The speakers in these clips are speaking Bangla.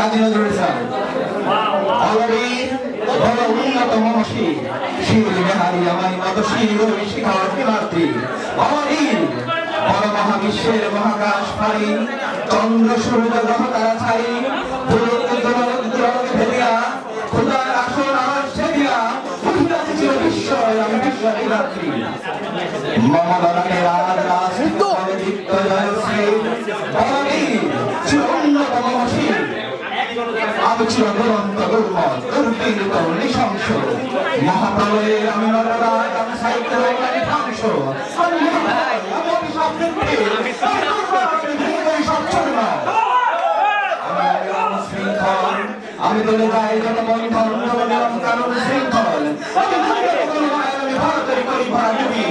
কাজী নজরুল ইসলাম অলরেডি বড় উন্নতম শির বিহারী আমার মত শির শিখার মাতৃ অমরির বড় মহাবিশ্বের মহাকাশ ফাড়ি চন্দ্র সূর্য গ্রহ তারা ছাই ভেদিয়া খুদার আসন আমার সেদিয়া ছিল বিশ্ব আমি বিশ্বের রাত্রি মমদরকে রাজ রাজ দীপ্ত জয়শ্রী অমরির ছিল উন্নতম শির আমি ছিল দুরন্ত দুর্বল দুর্বীরিত নৃশংস মহাপ্রলয়ে আমি নররায় আমি সাহিত্য ধ্বংস আমি বলে যাই যত বন্ধন যত নিয়ম কানুন শৃঙ্খল আমি ভারতের করি ভারতী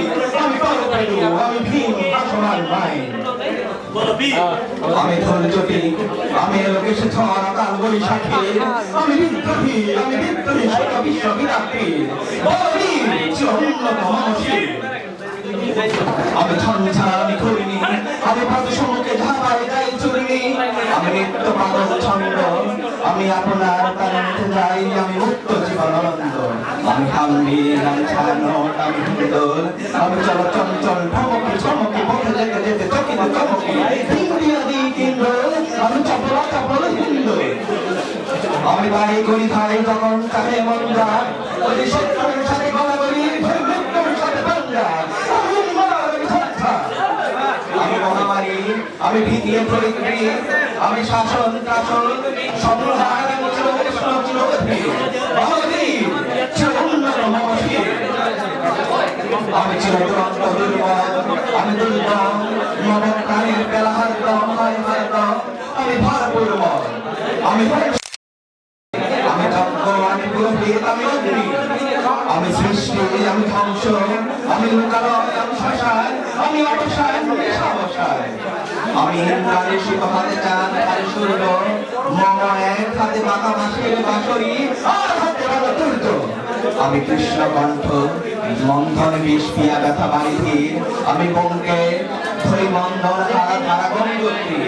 আমি পরপেরু আমি ভীম ভাষমান মাইন আমি ধৈর্যটি আমি লোকেশ ঝড় কাল বৈশাখী আমি বিদ্রোহী সারা বিশ্ব বিরাটী আমি ঝঞ্ঝা আমি করিনি আমি পথ সম্মুখে ঝাঁপায় যাই চুরিনি আমি নিত্য পাগল ছন্দ আমি আপনার কারণে যাই আমি মুক্ত জীবনানন্দ আমি হামবির আমি ছায়ানট আমি হিন্দোল আমি চল চঞ্চল ঠমকি চমকি পথে যেতে যেতে চকিত চমকি হিন্দি কিন্ডল আমি চপল হিন্দু আমি বাড়ি করি খাই যখন চাহে মন যা ওই শত্রুর সাথে গলা করি মৃত্যুর সাথে পাঞ্জা আমি মহামারী আমি ভীতিয়ে প্রবৃত্তি আমি শাসন শাসন সম্প্রদায় আমি ছিল দুরন্ত দুর্বল আমি দুর্দম মমকারের বেলাহার দম আমি ভারপূর্বক আমি আমি যজ্ঞ আমি পুরোহিত আমি অগ্নি আমি সৃষ্টি আমি ধ্বংস আমি লোকালয় আমি শ্মশান আমি অবসায় আমি সাবসায় আমি ইন্দ্রাণী শিব হাতে চাঁদ হাতে সূর্য মম এক হাতে বাঁকা মাসের বাঁশরি আর হাতে বাঁকা দুর্য আমি কৃষ্ণ কণ্ঠ মন্থন বিষ পিয়া ব্যথা বাড়িধীর আমি বঙ্কে ধরি মন্দন ধারা ধারা গঙ্গোত্রী